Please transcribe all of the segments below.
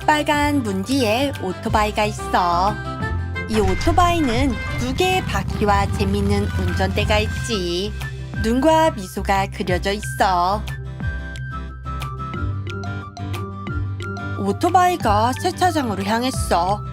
빨간 문 뒤에 오토바이가 있어. 이 오토바이는 두 개의 바퀴와 재밌는 운전대가 있지. 눈과 미소가 그려져 있어. 오토바이가 세차장으로 향했어.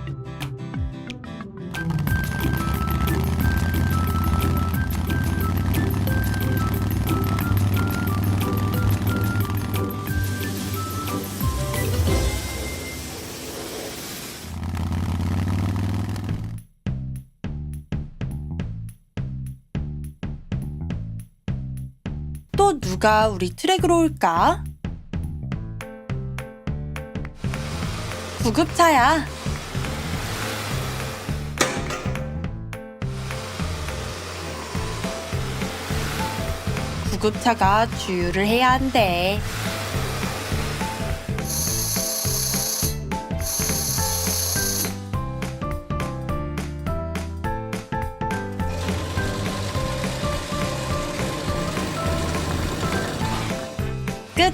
또 누가 우리 트랙으로 올까? 구급차야. 구급차가 주유를 해야 한대. 끝!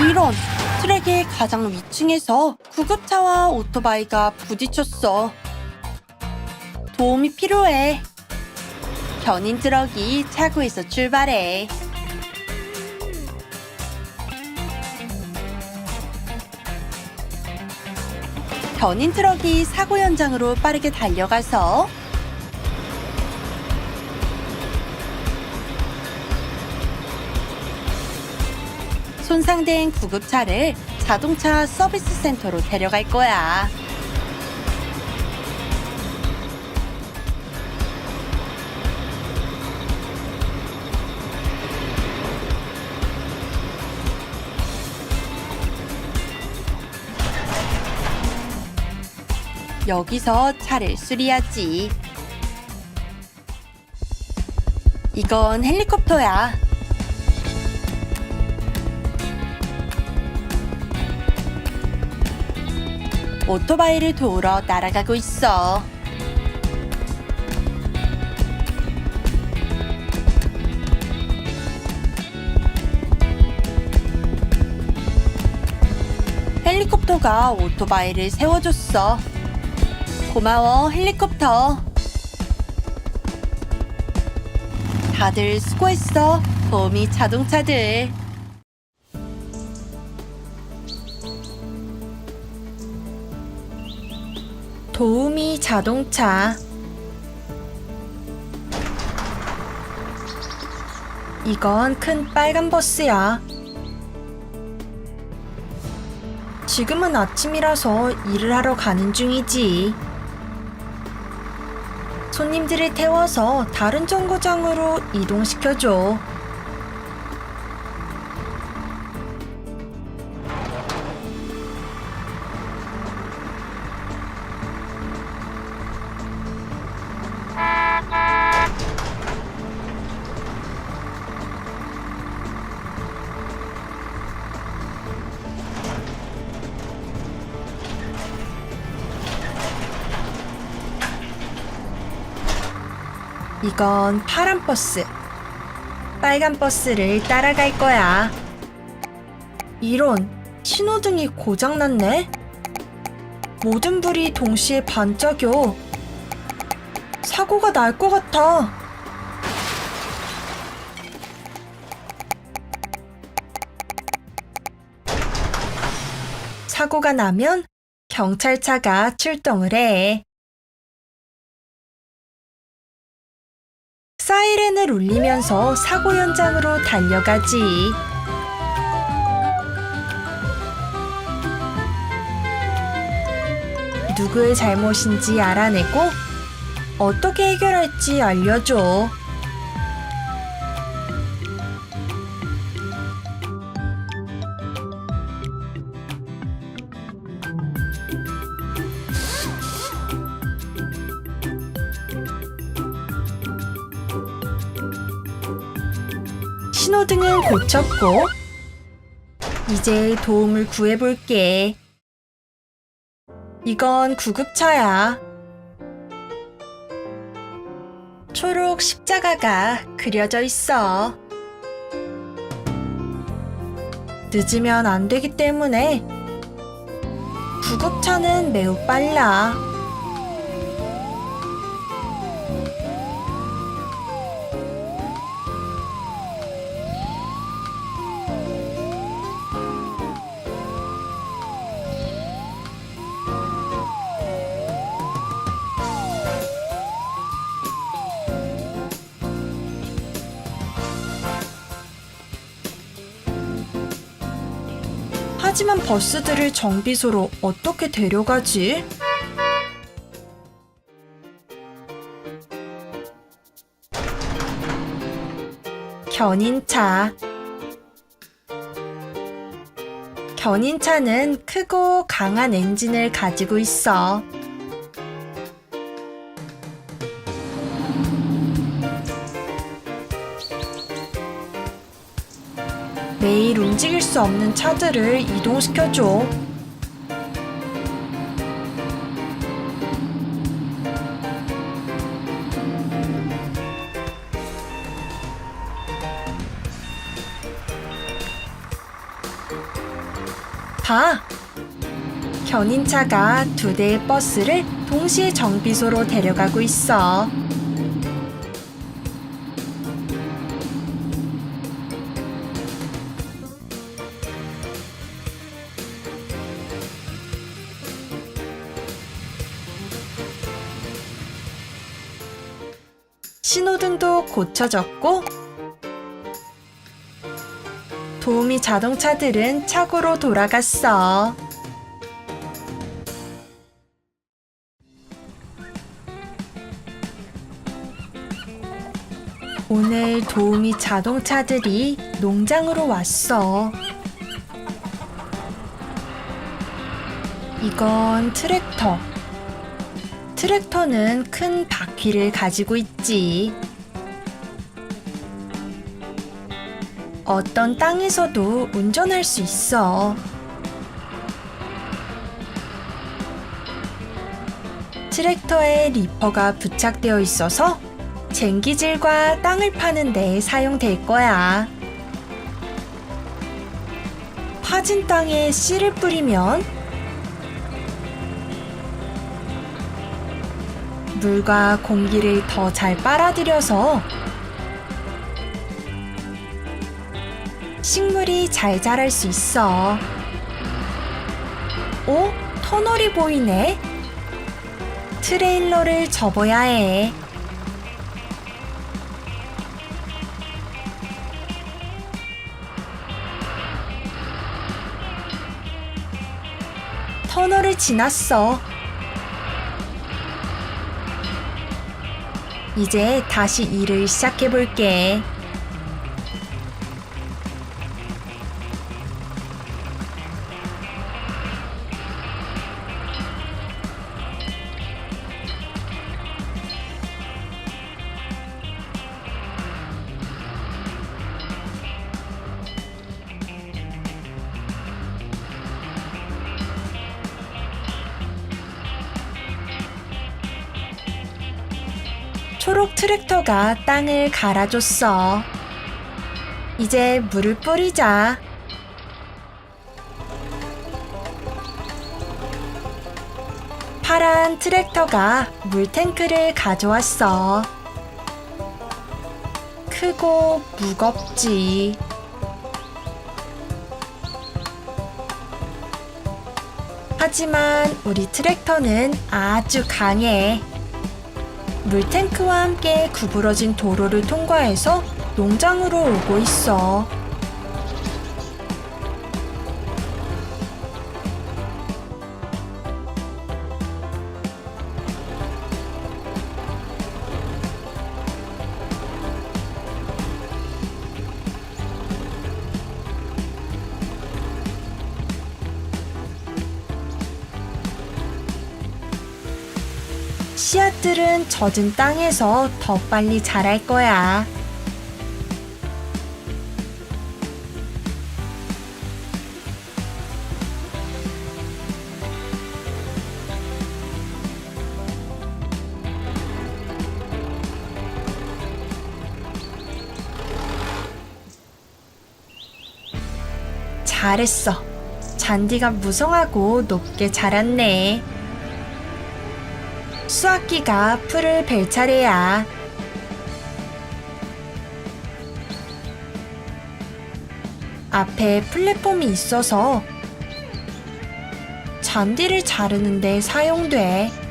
이런! 트랙의 가장 위층에서 구급차와 오토바이가 부딪혔어. 도움이 필요해. 견인 트럭이 차고에서 출발해. 견인 트럭이 사고 현장으로 빠르게 달려가서 손상된 구급차를 자동차 서비스 센터로 데려갈 거야. 여기서 차를 수리하지. 이건 헬리콥터야. 오토바이를 도우러 날아가고 있어. 헬리콥터가 오토바이를 세워줬어. 고마워, 헬리콥터. 다들 수고했어, 도우미 자동차들. 도우미 자동차. 이건 큰 빨간 버스야. 지금은 아침이라서 일을 하러 가는 중이지. 손님들을 태워서 다른 정거장으로 이동시켜줘. 이건 파란 버스. 빨간 버스를 따라갈 거야. 이런, 신호등이 고장났네? 모든 불이 동시에 반짝여. 사고가 날 것 같아. 사고가 나면 경찰차가 출동을 해. 사이렌을 울리면서 사고 현장으로 달려가지. 누구의 잘못인지 알아내고 어떻게 해결할지 알려줘. 신호등은 고쳤고 이제 도움을 구해볼게. 이건 구급차야. 초록 십자가가 그려져 있어. 늦으면 안 되기 때문에 구급차는 매우 빨라. 하지만 버스들을 정비소로 어떻게 데려가지? 견인차. 견인차는 크고 강한 엔진을 가지고 있어. 매일 움직일 수 없는 차들을 이동시켜줘. 봐! 견인차가 2대의 버스를 동시에 정비소로 데려가고 있어. 신호등도 고쳐졌고 도우미 자동차들은 차고로 돌아갔어. 오늘 도우미 자동차들이 농장으로 왔어. 이건 트랙터. 트랙터는 큰 바퀴를 가지고 있지. 어떤 땅에서도 운전할 수 있어. 트랙터에 리퍼가 부착되어 있어서 쟁기질과 땅을 파는 데 사용될 거야. 파진 땅에 씨를 뿌리면 물과 공기를 더 잘 빨아들여서 식물이 잘 자랄 수 있어. 오, 터널이 보이네. 트레일러를 접어야 해. 터널을 지났어. 이제 다시 일을 시작해 볼게. 초록 트랙터가 땅을 갈아줬어. 이제 물을 뿌리자. 파란 트랙터가 물탱크를 가져왔어. 크고 무겁지. 하지만 우리 트랙터는 아주 강해. 물탱크와 함께 구부러진 도로를 통과해서 농장으로 오고 있어. 씨앗들은 젖은 땅에서 더 빨리 자랄 거야. 잘했어. 잔디가 무성하고 높게 자랐네. 수확기가 풀을 벨 차례야. 앞에 플랫폼이 있어서 잔디를 자르는 데 사용돼.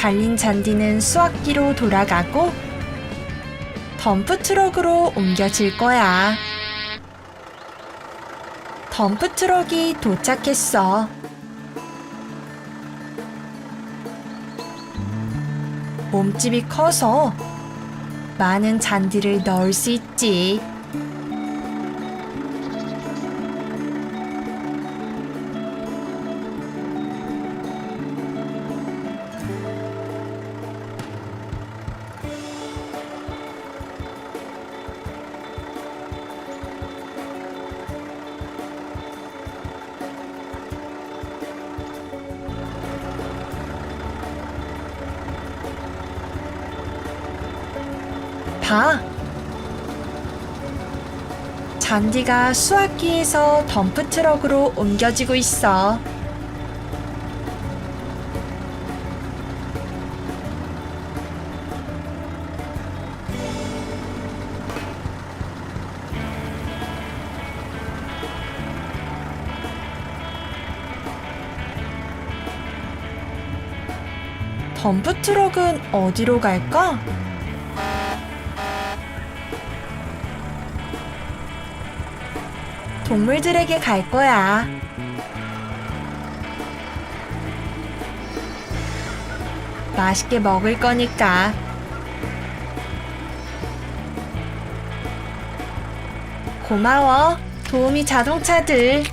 잘린 잔디는 수확기로 돌아가고 덤프트럭으로 옮겨질 거야. 덤프트럭이 도착했어. 몸집이 커서 많은 잔디를 넣을 수 있지. 봐. 잔디가 수확기에서 덤프트럭으로 옮겨지고 있어. 덤프트럭은 어디로 갈까? 동물들에게 갈 거야. 맛있게 먹을 거니까. 고마워, 도우미 자동차들.